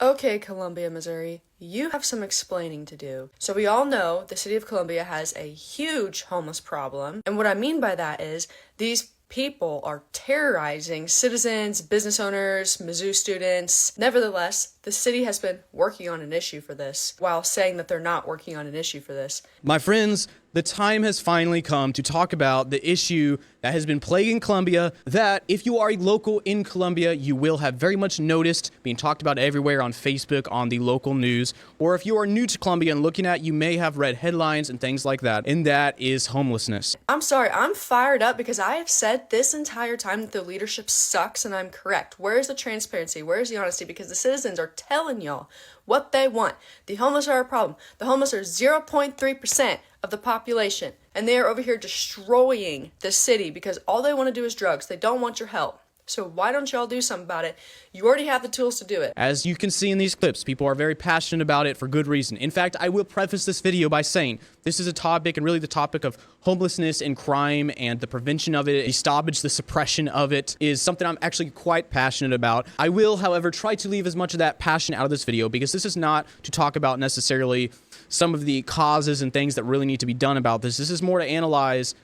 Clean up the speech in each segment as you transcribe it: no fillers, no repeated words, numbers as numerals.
Okay, Columbia, Missouri, you have some explaining to do. So we all know the city of Columbia has a huge homeless problem. And what I mean by that is these people are terrorizing citizens, business owners, Mizzou students. Nevertheless, the city has been working on an issue for this while saying that they're not working on an issue for this. My friends, the time has finally come to talk about the issue that has been plaguing Columbia, that if you are a local in Columbia, you will have very much noticed being talked about everywhere on Facebook, on the local news, or if you are new to Columbia and looking at, you may have read headlines and things like that, and that is homelessness. I'm sorry, I'm fired up because I have said this entire time that the leadership sucks and I'm correct. Where's the transparency? Where's the honesty? Because the citizens are telling y'all what they want. The homeless are a problem. The homeless are 0.3% of the population, and they are over here destroying the city because all they want to do is drugs. They don't want your help. So why don't y'all do something about it? You already have the tools to do it. As you can see in these clips, people are very passionate about it for good reason. In fact, I will preface this video by saying this is a topic, and really the topic of homelessness and crime and the prevention of it, the stoppage, the suppression of it, is something I'm actually quite passionate about. I will, however, try to leave as much of that passion out of this video because this is not to talk about necessarily some of the causes and things that really need to be done about this. This is more to analyze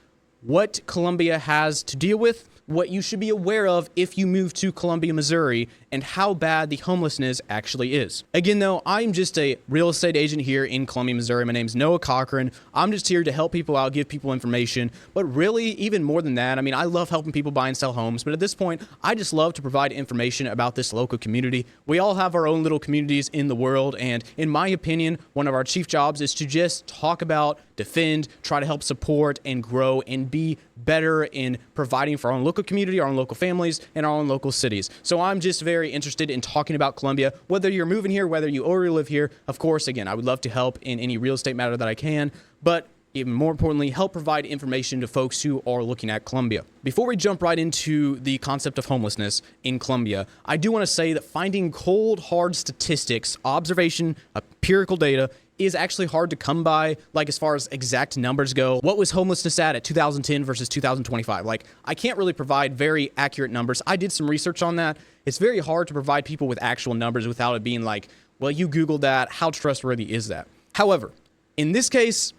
what Columbia has to deal with, what you should be aware of if you move to Columbia, Missouri, and how bad the homelessness actually is. Again, though, I'm just a real estate agent here in Columbia, Missouri. My name's Noah Cochran. I'm just here to help people out, give people information. But really, even more than that, I mean, I love helping people buy and sell homes. But at this point, I just love to provide information about this local community. We all have our own little communities in the world. And in my opinion, one of our chief jobs is to just talk about, defend, try to help support and grow and be better in providing for our own local community, our own local families, and our own local cities. So I'm just very interested in talking about Columbia, whether you're moving here, whether you already live here. Of course, again, I would love to help in any real estate matter that I can, but even more importantly, help provide information to folks who are looking at Columbia. Before we jump right into the concept of homelessness in Columbia, I do want to say that finding cold, hard statistics, observation, empirical data is actually hard to come by, like as far as exact numbers go. What was homelessness at 2010 versus 2025? Like, I can't really provide very accurate numbers. I did some research on that. It's very hard to provide people with actual numbers without it being like, well, you Googled that, how trustworthy is that? However, in this case,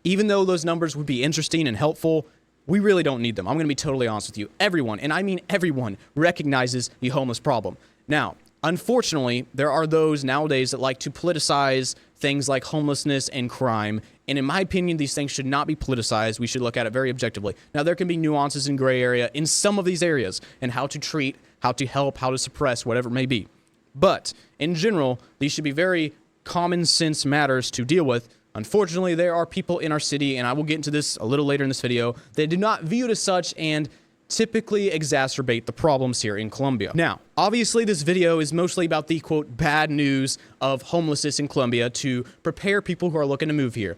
even though those numbers would be interesting and helpful, we really don't need them. I'm gonna be totally honest with you. Everyone, and I mean everyone, recognizes the homeless problem. Now, unfortunately, there are those nowadays that like to politicize things like homelessness and crime. And in my opinion, these things should not be politicized. We should look at it very objectively. Now, there can be nuances in gray area in some of these areas and how to treat, how to help, how to suppress, whatever it may be. But in general, these should be very common sense matters to deal with. Unfortunately, there are people in our city, and I will get into this a little later in this video, that do not view it as such and typically exacerbate the problems here in Columbia. Now, obviously this video is mostly about the quote bad news of homelessness in Columbia to prepare people who are looking to move here.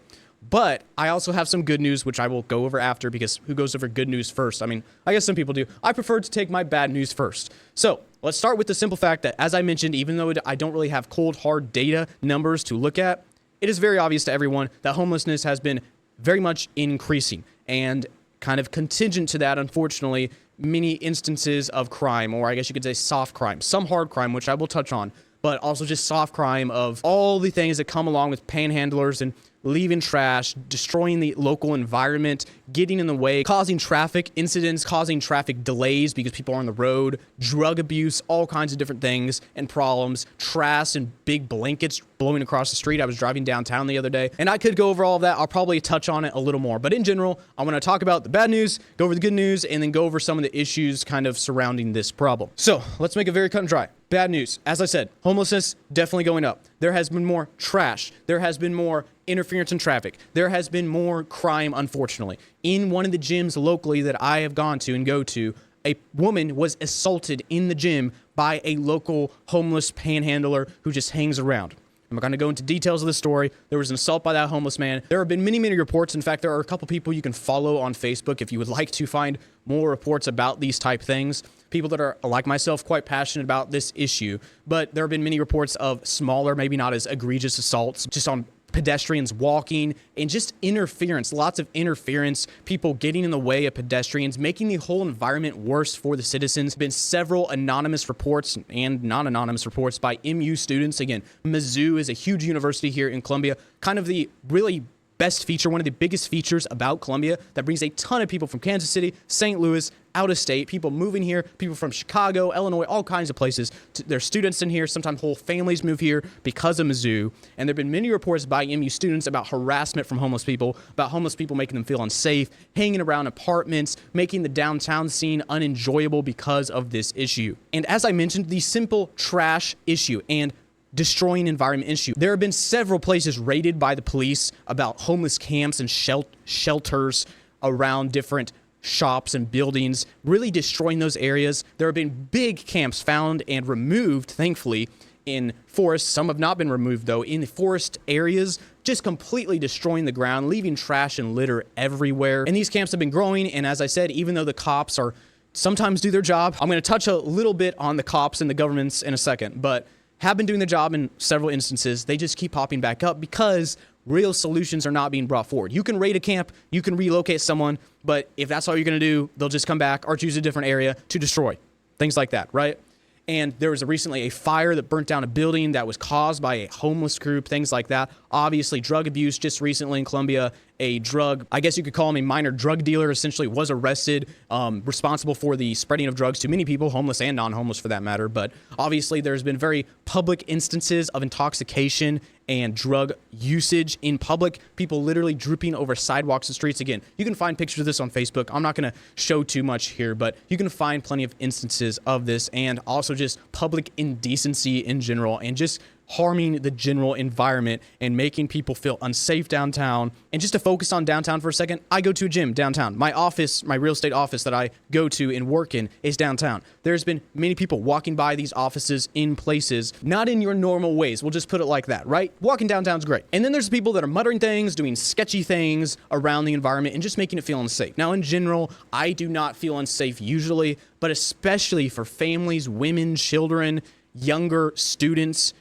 But I also have some good news, which I will go over after, because who goes over good news first? I mean, I guess some people do. I prefer to take my bad news first. So let's start with the simple fact that, as I mentioned, even though I don't really have cold, hard data numbers to look at, it is very obvious to everyone that homelessness has been very much increasing. And kind of contingent to that, unfortunately, many instances of crime, or I guess you could say soft crime, some hard crime, which I will touch on, but also just soft crime of all the things that come along with panhandlers and leaving trash, destroying the local environment, getting in the way, causing traffic incidents, causing traffic delays because people are on the road, drug abuse, all kinds of different things and problems, trash and big blankets blowing across the street. I was driving downtown the other day, and I could go over all of that. I'll probably touch on it a little more, but in general, I want to talk about the bad news, go over the good news, and then go over some of the issues kind of surrounding this problem. So let's make it very cut and dry. Bad news. As I said, homelessness definitely going up. There has been more trash. There has been more interference in traffic. There has been more crime, unfortunately. In one of the gyms locally that I have gone to and go to, a woman was assaulted in the gym by a local homeless panhandler who just hangs around. I'm not going to go into details of the story. There was an assault by that homeless man. There have been many, many reports. In fact, there are a couple people you can follow on Facebook if you would like to find more reports about these type things. People that are, like myself, quite passionate about this issue. But there have been many reports of smaller, maybe not as egregious assaults, just on pedestrians walking, and just interference, lots of interference, people getting in the way of pedestrians, making the whole environment worse for the citizens. Been several anonymous reports and non-anonymous reports by MU students. Again, Mizzou is a huge university here in Columbia, kind of the really best feature, one of the biggest features about Columbia that brings a ton of people from Kansas City, St. Louis, out of state, people moving here, people from Chicago, Illinois, all kinds of places. There's students in here. Sometimes whole families move here because of Mizzou. And there have been many reports by MU students about harassment from homeless people, about homeless people making them feel unsafe, hanging around apartments, making the downtown scene unenjoyable because of this issue. And as I mentioned, the simple trash issue and destroying environment issue. There have been several places raided by the police about homeless camps and shelters around different shops and buildings, really destroying those areas. There have been big camps found and removed, thankfully, in forests. Some have not been removed, though, in the forest areas, just completely destroying the ground, leaving trash and litter everywhere. And these camps have been growing, and as I said, even though the cops are sometimes do their job, I'm going to touch a little bit on the cops and the governments in a second, but have been doing the job in several instances. They just keep popping back up because real solutions are not being brought forward. You can raid a camp, you can relocate someone, but if that's all you're going to do, they'll just come back or choose a different area to destroy. Things like that, right? And there was recently a fire that burnt down a building that was caused by a homeless group, things like that. Obviously, drug abuse just recently in Columbia. A drug, I guess you could call him a minor drug dealer, essentially was arrested, responsible for the spreading of drugs to many people, homeless and non-homeless for that matter. But obviously, there's been very public instances of intoxication and drug usage in public, people literally drooping over sidewalks and streets. Again, you can find pictures of this on Facebook. I'm not going to show too much here, but you can find plenty of instances of this, and also just public indecency in general, and just harming the general environment and making people feel unsafe downtown. And just to focus on downtown for a second, I go to a gym downtown. My office, my real estate office that I go to and work in is downtown. There's been many people walking by these offices in places, not in your normal ways. We'll just put it like that, right? Walking downtown's great. And then there's people that are muttering things, doing sketchy things around the environment and just making it feel unsafe. Now, in general, I do not feel unsafe usually, but especially for families, women, children, younger students,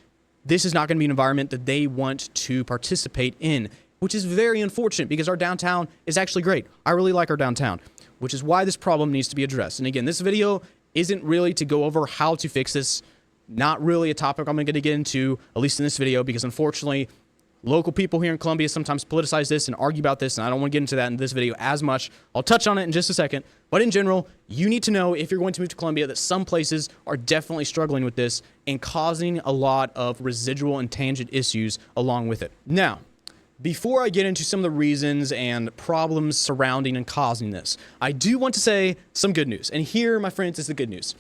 this is not going to be an environment that they want to participate in, which is very unfortunate because our downtown is actually great. I really like our downtown, which is why this problem needs to be addressed. And again, this video isn't really to go over how to fix this. Not really a topic I'm going to get into, at least in this video, because unfortunately, local people here in Columbia sometimes politicize this and argue about this, and I don't want to get into that in this video as much. I'll touch on it in just a second. But in general, you need to know if you're going to move to Columbia that some places are definitely struggling with this and causing a lot of residual and tangent issues along with it. Now, before I get into some of the reasons and problems surrounding and causing this, I do want to say some good news. And here, my friends, is the good news.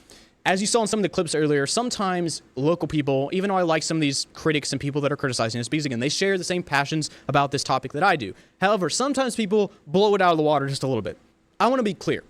As you saw in some of the clips earlier, sometimes local people, even though I like some of these critics and people that are criticizing this, because again, they share the same passions about this topic that I do. However, sometimes people blow it out of the water just a little bit. I want to be clear.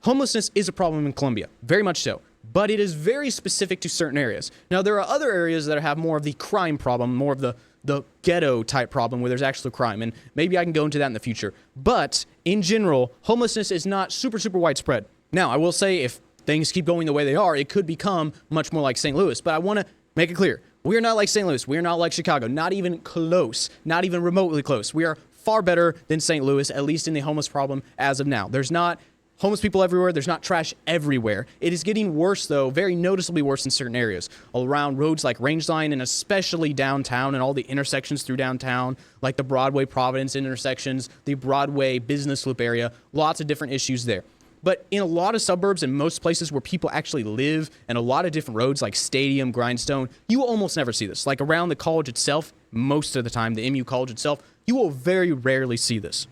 Homelessness is a problem in Columbia, very much so, but it is very specific to certain areas. Now, there are other areas that have more of the crime problem, more of the ghetto type problem where there's actual crime, and maybe I can go into that in the future. But in general, homelessness is not super widespread. Now, I will say if things keep going the way they are, it could become much more like St. Louis. But I want to make it clear. We are not like St. Louis. We are not like Chicago. Not even close. Not even remotely close. We are far better than St. Louis, at least in the homeless problem as of now. There's not homeless people everywhere. There's not trash everywhere. It is getting worse, though, very noticeably worse in certain areas. All around roads like Rangeline and especially downtown and all the intersections through downtown, like the Broadway-Providence intersections, the Broadway business loop area, lots of different issues there. But in a lot of suburbs and most places where people actually live and a lot of different roads like Stadium, Grindstone, you will almost never see this. Like around the college itself, most of the time, the MU college itself, you will very rarely see this.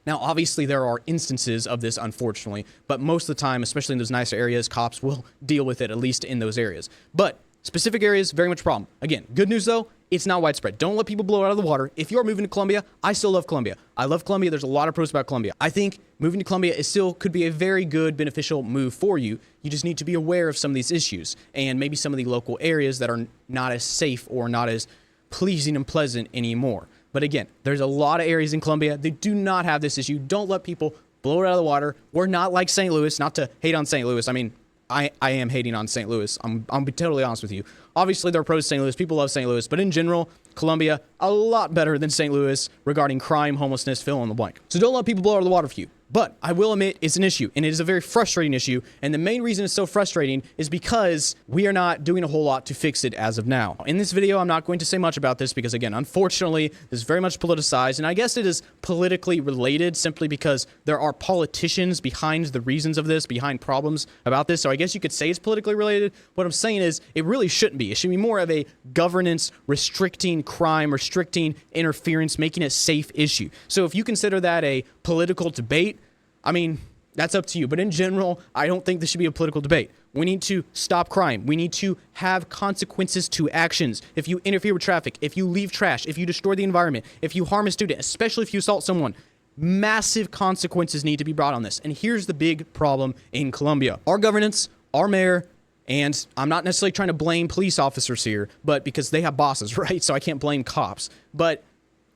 Now, obviously, there are instances of this, unfortunately, but most of the time, especially in those nicer areas, cops will deal with it, at least in those areas. But specific areas, very much a problem. Again, good news, though, it's not widespread. Don't let people blow it out of the water. If you're moving to Columbia, I still love Columbia. I love Columbia. There's a lot of pros about Columbia. I think moving to Columbia is still could be a very good, beneficial move for you. You just need to be aware of some of these issues and maybe some of the local areas that are not as safe or not as pleasing and pleasant anymore. But again, there's a lot of areas in Columbia that do not have this issue. Don't let people blow it out of the water. We're not like St. Louis, not to hate on St. Louis. I mean, I am hating on St. Louis. I'll be totally honest with you. Obviously, they're pro St. Louis. People love St. Louis. But in general, Colombia, a lot better than St. Louis regarding crime, homelessness, fill in the blank. So don't let people blow out of the water for you. But I will admit it's an issue, and it is a very frustrating issue. And the main reason it's so frustrating is because we are not doing a whole lot to fix it as of now. In this video, I'm not going to say much about this because, again, unfortunately, this is very much politicized. And I guess it is politically related simply because there are politicians behind the reasons of this, behind problems about this. So I guess you could say it's politically related. What I'm saying is it really shouldn't be. It should be more of a governance, restricting crime, restricting interference, making it a safe issue. So if you consider that a political debate, I mean, that's up to you. But in general, I don't think this should be a political debate. We need to stop crime. We need to have consequences to actions. If you interfere with traffic, if you leave trash, if you destroy the environment, if you harm a student, especially if you assault someone, massive consequences need to be brought on this. And here's the big problem in Colombia. Our governance, our mayor, and I'm not necessarily trying to blame police officers here, but because they have bosses, right? So I can't blame cops. But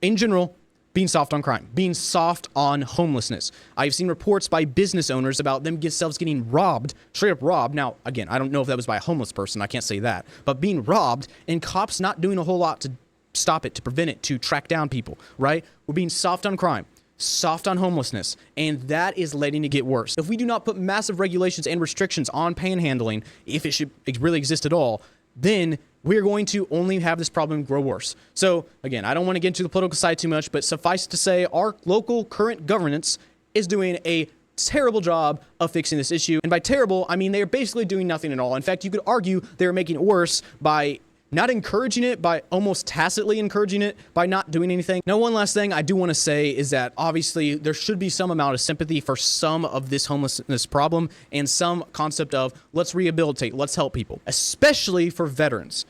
in general, being soft on crime, being soft on homelessness. I've seen reports by business owners about themselves getting robbed, straight up robbed. Now, again, I don't know if that was by a homeless person. I can't say that. But being robbed and cops not doing a whole lot to stop it, to prevent it, to track down people, right? We're being soft on crime, soft on homelessness, and that is letting it get worse. If we do not put massive regulations and restrictions on panhandling, if it should really exist at all, then we're going to only have this problem grow worse. So again, I don't want to get into the political side too much, but suffice to say, our local current governance is doing a terrible job of fixing this issue. And by terrible, I mean they're basically doing nothing at all. In fact, you could argue they're making it worse by not encouraging it, by almost tacitly encouraging it, by not doing anything. Now, one last thing I do want to say is that obviously there should be some amount of sympathy for some of this homelessness problem and some concept of let's rehabilitate, let's help people, especially for veterans.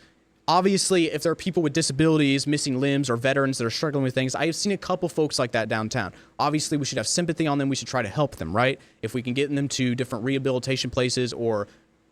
Obviously, if there are people with disabilities, missing limbs, or veterans that are struggling with things, I have seen a couple folks like that downtown. Obviously, we should have sympathy on them. We should try to help them, right? If we can get them to different rehabilitation places or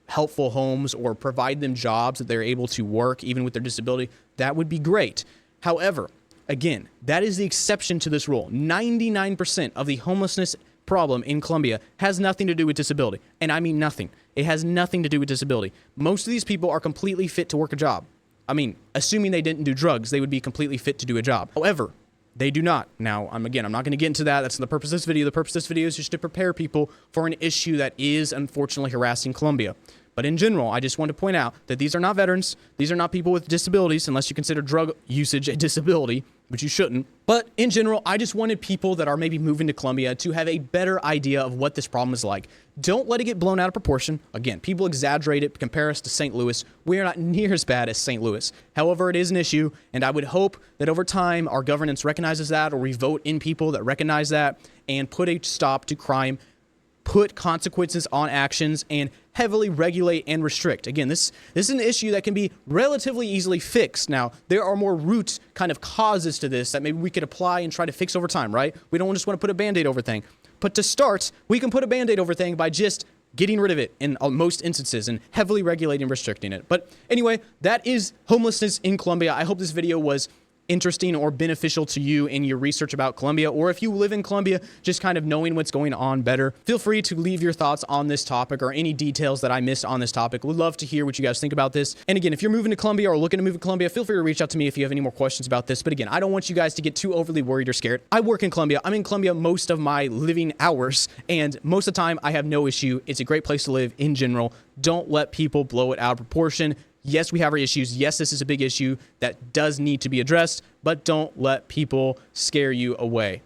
helpful homes or provide them jobs that they're able to work even with their disability, that would be great. However, again, that is the exception to this rule. 99% of the homelessness problem in Colombia has nothing to do with disability. And I mean nothing. It has nothing to do with disability. Most of these people are completely fit to work a job. I mean, assuming they didn't do drugs, they would be completely fit to do a job. However, they do not. Now, I'm not going to get into that. That's the purpose of this video. The purpose of this video is just to prepare people for an issue that is unfortunately harassing Colombia. But in general, I just want to point out that these are not veterans. These are not people with disabilities, unless you consider drug usage a disability, which you shouldn't. But in general, I just wanted people that are maybe moving to Colombia to have a better idea of what this problem is like. Don't let it get blown out of proportion. Again, people exaggerate it, compare us to St. Louis. We are not near as bad as St. Louis. However, it is an issue, and I would hope that over time our governance recognizes that, or we vote in people that recognize that and put a stop to crime, put consequences on actions, and heavily regulate and restrict. Again, this is an issue that can be relatively easily fixed. Now, there are more root kind of causes to this that maybe we could apply and try to fix over time, right? We don't just want to put a Band-Aid over thing. But to start, we can put a Band-Aid over thing by just getting rid of it in most instances and heavily regulating and restricting it. But anyway, that is homelessness in Colombia. I hope this video was interesting or beneficial to you in your research about Colombia, or if you live in Colombia, just kind of knowing what's going on better. Feel free to leave your thoughts on this topic or any details that I missed on this topic. We'd love to hear what you guys think about this. And again, if you're moving to Colombia or looking to move to Colombia, feel free to reach out to me if you have any more questions about this. But again, I don't want you guys to get too overly worried or scared. I work in Colombia. I'm in Colombia most of my living hours, and most of the time I have no issue. It's a great place to live in general. Don't let people blow it out of proportion. Yes, we have our issues. Yes, this is a big issue that does need to be addressed, but don't let people scare you away.